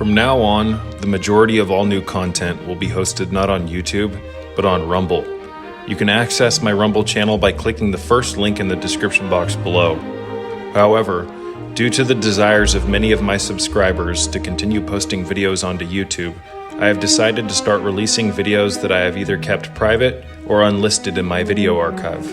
From now on, the majority of all new content will be hosted not on YouTube, but on Rumble. You can access my Rumble channel by clicking the first link in the description box below. However, due to the desires of many of my subscribers to continue posting videos onto YouTube, I have decided to start releasing videos that I have either kept private or unlisted in my video archive.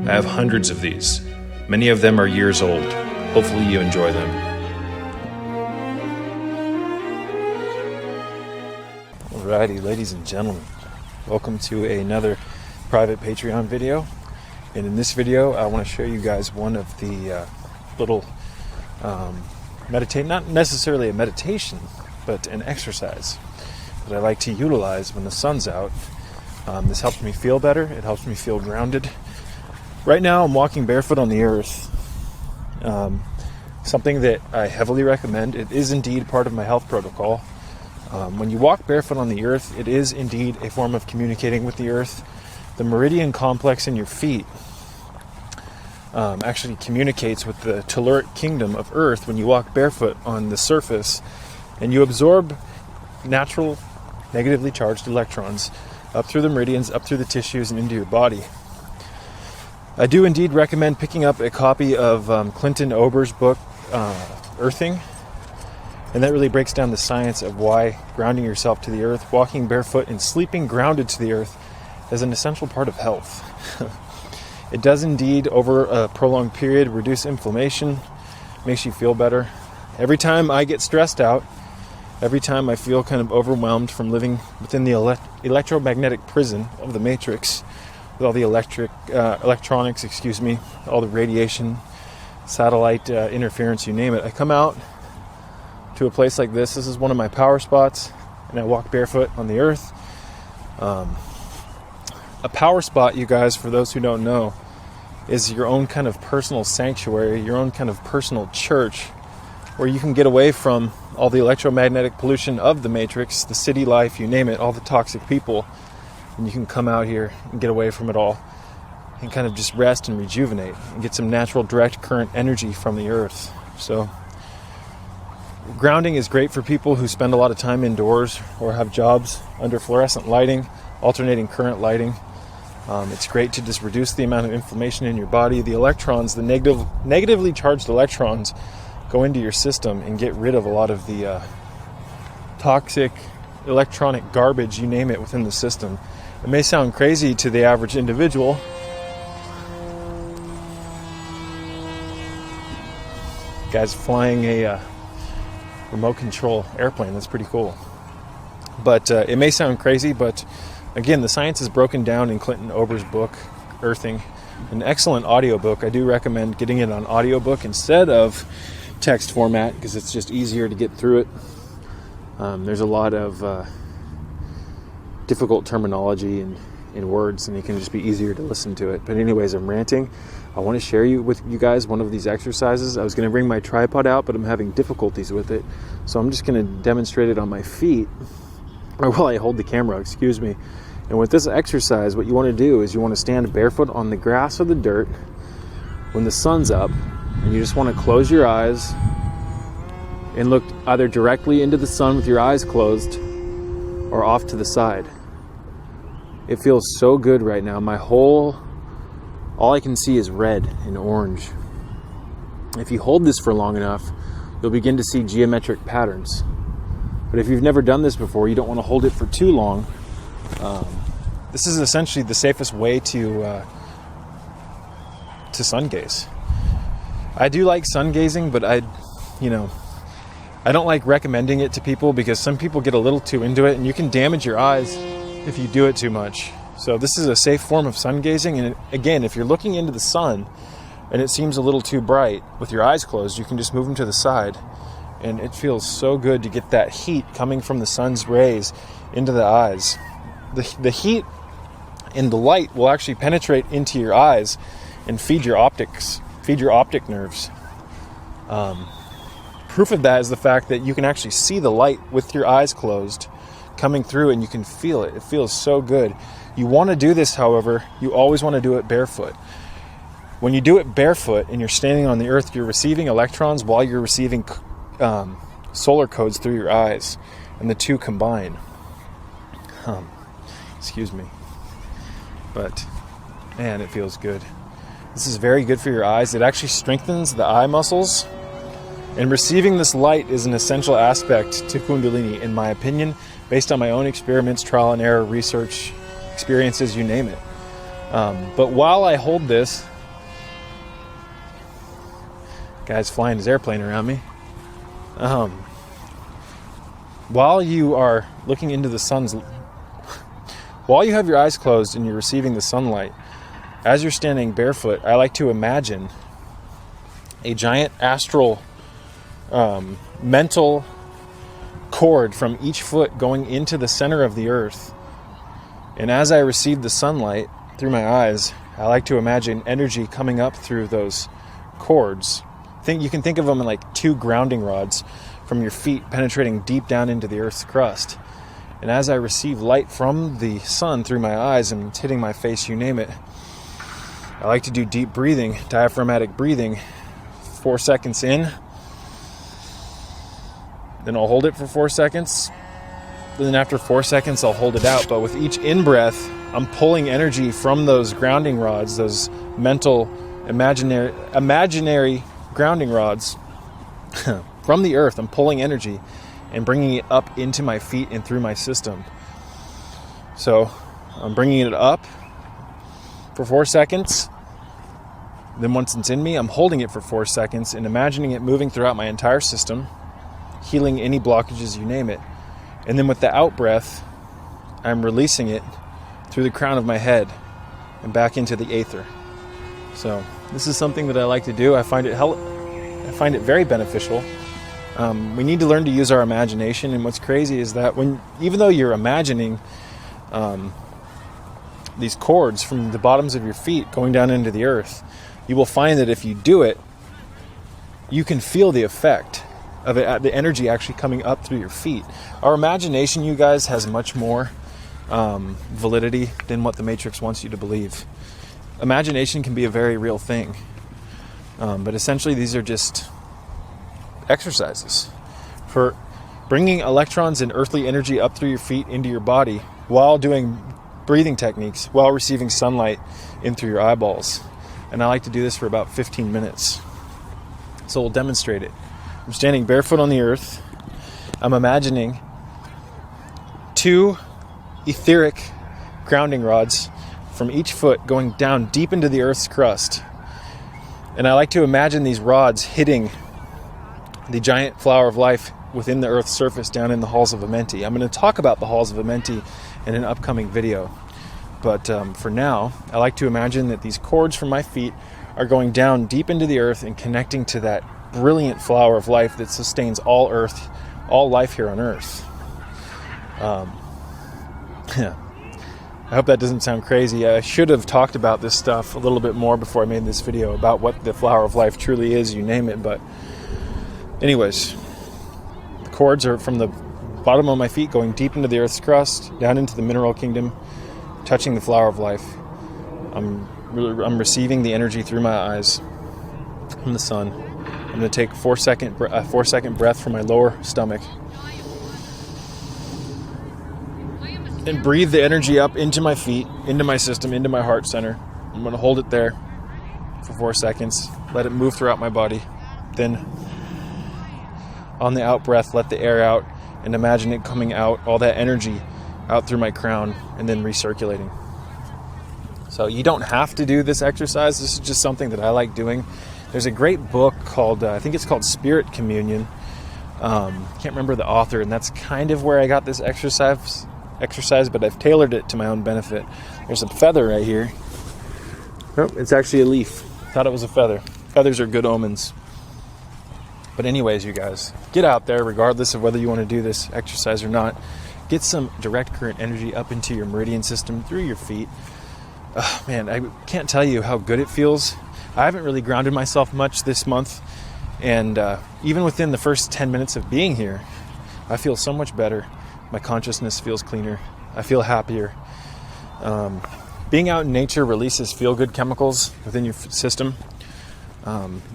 I have hundreds of these. Many of them are years old. Hopefully you enjoy them. Alrighty, ladies and gentlemen, welcome to another private Patreon video. And in this video, I want to show you guys one of the little not necessarily a meditation, but an exercise that I like to utilize when the sun's out. This helps me feel better. It helps me feel grounded. Right now, I'm walking barefoot on the earth. Something that I heavily recommend. It is indeed part of my health protocol. When you walk barefoot on the earth, it is indeed a form of communicating with the earth. The meridian complex in your feet actually communicates with the telluric kingdom of earth when you walk barefoot on the surface, and you absorb natural negatively charged electrons up through the meridians, up through the tissues, and into your body. I do indeed recommend picking up a copy of Clinton Ober's book, Earthing. And that really breaks down the science of why grounding yourself to the earth, walking barefoot, and sleeping grounded to the earth is an essential part of health. It does indeed, over a prolonged period, reduce inflammation, makes you feel better. Every time I get stressed out, every time I feel kind of overwhelmed from living within the electromagnetic prison of the matrix, with all the electronics, all the radiation, satellite interference, you name it, I come out to a place like this. This is one of my power spots, and I walk barefoot on the earth. A power spot, you guys, for those who don't know, is your own kind of personal sanctuary, your own kind of personal church, where you can get away from all the electromagnetic pollution of the matrix, the city life, you name it, all the toxic people, and you can come out here and get away from it all and kind of just rest and rejuvenate and get some natural direct current energy from the earth. So grounding is great for people who spend a lot of time indoors or have jobs under fluorescent lighting, alternating current lighting. It's great to just reduce the amount of inflammation in your body. The electrons, the negatively charged electrons, go into your system and get rid of a lot of the toxic electronic garbage, you name it, within the system. It may sound crazy to the average individual. Guy's flying a remote control airplane. That's pretty cool. But it may sound crazy, but again, the science is broken down in Clinton Ober's book, Earthing. An excellent audiobook. I do recommend getting it on audiobook instead of text format, because it's just easier to get through it. There's a lot of difficult terminology in words, and it can just be easier to listen to it. But anyways, I'm ranting. I want to share with you guys one of these exercises. I was going to bring my tripod out, but I'm having difficulties with it. So I'm just going to demonstrate it on my feet, or while I hold the camera, excuse me. And with this exercise, what you want to do is you want to stand barefoot on the grass or the dirt when the sun's up, and you just want to close your eyes and look either directly into the sun with your eyes closed or off to the side. It feels so good right now. All I can see is red and orange. If you hold this for long enough, you'll begin to see geometric patterns. But if you've never done this before, you don't want to hold it for too long. This is essentially the safest way to sun gaze. I do like sun gazing, but I don't like recommending it to people, because some people get a little too into it, and you can damage your eyes if you do it too much. So this is a safe form of sun gazing. And again, if you're looking into the sun and it seems a little too bright with your eyes closed, you can just move them to the side, and it feels so good to get that heat coming from the sun's rays into the eyes. The heat and the light will actually penetrate into your eyes and feed your optic nerves. Proof of that is the fact that you can actually see the light with your eyes closed coming through, and you can feel it. It feels so good. You want to do this, however, you always want to do it barefoot. When you do it barefoot and you're standing on the earth, you're receiving electrons while you're receiving solar codes through your eyes, and the two combine. Excuse me. But, man, it feels good. This is very good for your eyes. It actually strengthens the eye muscles. And receiving this light is an essential aspect to Kundalini, in my opinion, based on my own experiments, trial and error, research, experiences, you name it. But while I hold this, guy's flying his airplane around me. While you are looking into the sun's, while you have your eyes closed and you're receiving the sunlight, as you're standing barefoot, I like to imagine a giant astral mental cord from each foot going into the center of the earth. And as I receive the sunlight through my eyes, I like to imagine energy coming up through those cords. You can think of them in like two grounding rods from your feet penetrating deep down into the earth's crust. And as I receive light from the sun through my eyes and it's hitting my face, you name it, I like to do deep breathing, diaphragmatic breathing, 4 seconds in. Then I'll hold it for 4 seconds. Then after 4 seconds, I'll hold it out. But with each in-breath, I'm pulling energy from those grounding rods, those mental, imaginary grounding rods from the earth. I'm pulling energy and bringing it up into my feet and through my system. So I'm bringing it up for 4 seconds. Then once it's in me, I'm holding it for 4 seconds and imagining it moving throughout my entire system, healing any blockages, you name it. And then with the out breath, I'm releasing it through the crown of my head and back into the aether. So this is something that I like to do. I find it very beneficial. We need to learn to use our imagination. And what's crazy is that even though you're imagining these cords from the bottoms of your feet going down into the earth, you will find that if you do it, you can feel the effect of it, the energy actually coming up through your feet. Our imagination, you guys, has much more validity than what the Matrix wants you to believe. Imagination can be a very real thing. But essentially, these are just exercises for bringing electrons and earthly energy up through your feet into your body while doing breathing techniques, while receiving sunlight in through your eyeballs. And I like to do this for about 15 minutes. So we'll demonstrate it. I'm standing barefoot on the earth. I'm imagining 2 etheric grounding rods from each foot going down deep into the earth's crust. And I like to imagine these rods hitting the giant flower of life within the earth's surface down in the halls of Amenti. I'm going to talk about the halls of Amenti in an upcoming video. But for now, I like to imagine that these cords from my feet are going down deep into the earth and connecting to that brilliant flower of life that sustains all earth, all life here on earth. I hope that doesn't sound crazy. I should have talked about this stuff a little bit more before I made this video about what the flower of life truly is, you name it. But anyways, the cords are from the bottom of my feet going deep into the earth's crust, down into the mineral kingdom, touching the flower of life. I'm receiving the energy through my eyes from the sun. I'm going to take a 4 second breath from my lower stomach and breathe the energy up into my feet, into my system, into my heart center. I'm going to hold it there for 4 seconds, let it move throughout my body. Then on the out breath, let the air out and imagine it coming out, all that energy out through my crown and then recirculating. So you don't have to do this exercise. This is just something that I like doing. There's a great book called, I think it's called Spirit Communion. Can't remember the author, and that's kind of where I got this exercise, but I've tailored it to my own benefit. There's a feather right here. Oh, it's actually a leaf. Thought it was a feather. Feathers are good omens. But anyways, you guys, get out there regardless of whether you want to do this exercise or not. Get some direct current energy up into your meridian system through your feet. Oh, man, I can't tell you how good it feels. I haven't really grounded myself much this month. And even within the first 10 minutes of being here, I feel so much better. My consciousness feels cleaner. I feel happier. Being out in nature releases feel-good chemicals within your system.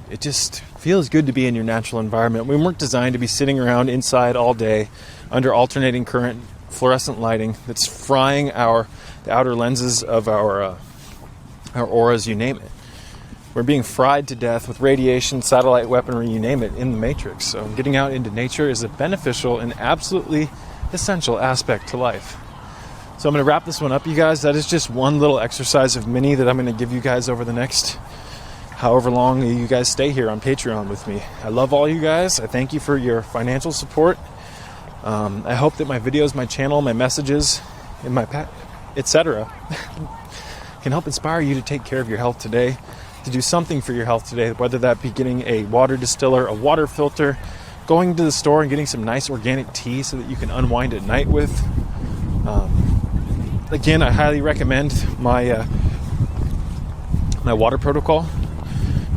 It just feels good to be in your natural environment. We weren't designed to be sitting around inside all day under alternating current fluorescent lighting that's frying the outer lenses of our auras, you name it. We're being fried to death with radiation, satellite weaponry, you name it, in the matrix. So getting out into nature is a beneficial and absolutely essential aspect to life. So I'm going to wrap this one up, you guys. That is just one little exercise of many that I'm going to give you guys over the next however long you guys stay here on Patreon with me. I love all you guys. I thank you for your financial support. I hope that my videos, my channel, my messages, and my etc. can help inspire you to take care of your health today, to do something for your health today, whether that be getting a water distiller, a water filter, going to the store and getting some nice organic tea so that you can unwind at night with. Again, I highly recommend my water protocol,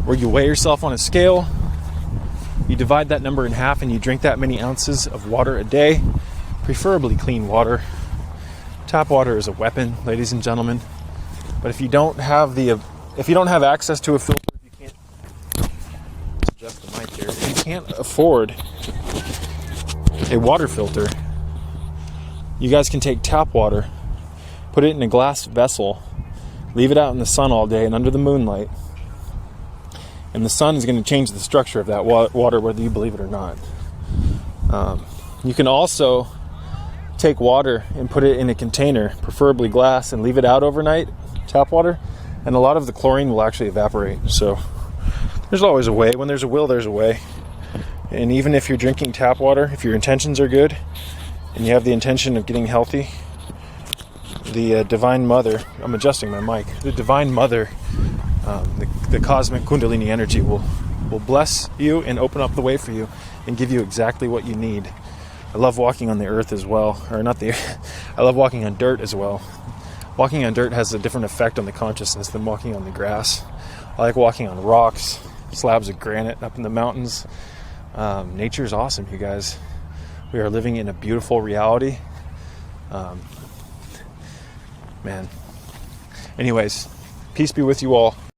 where you weigh yourself on a scale, you divide that number in half, and you drink that many ounces of water a day, preferably clean water. Tap water is a weapon, ladies and gentlemen. But if you don't have access to a filter, if you can't adjust the mic here, if you can't afford a water filter, you guys can take tap water, put it in a glass vessel, leave it out in the sun all day and under the moonlight, and the sun is going to change the structure of that water, whether you believe it or not. You can also take water and put it in a container, preferably glass, and leave it out overnight, tap water, and a lot of the chlorine will actually evaporate. So there's always a way. When there's a will, there's a way. And even if you're drinking tap water, if your intentions are good and you have the intention of getting healthy, the Divine Mother, I'm adjusting my mic, the Divine Mother, the cosmic Kundalini energy will bless you and open up the way for you and give you exactly what you need. I love walking on the earth as well, I love walking on dirt as well. Walking on dirt has a different effect on the consciousness than walking on the grass. I like walking on rocks, slabs of granite up in the mountains. Nature is awesome, you guys. We are living in a beautiful reality. Man. Anyways, peace be with you all.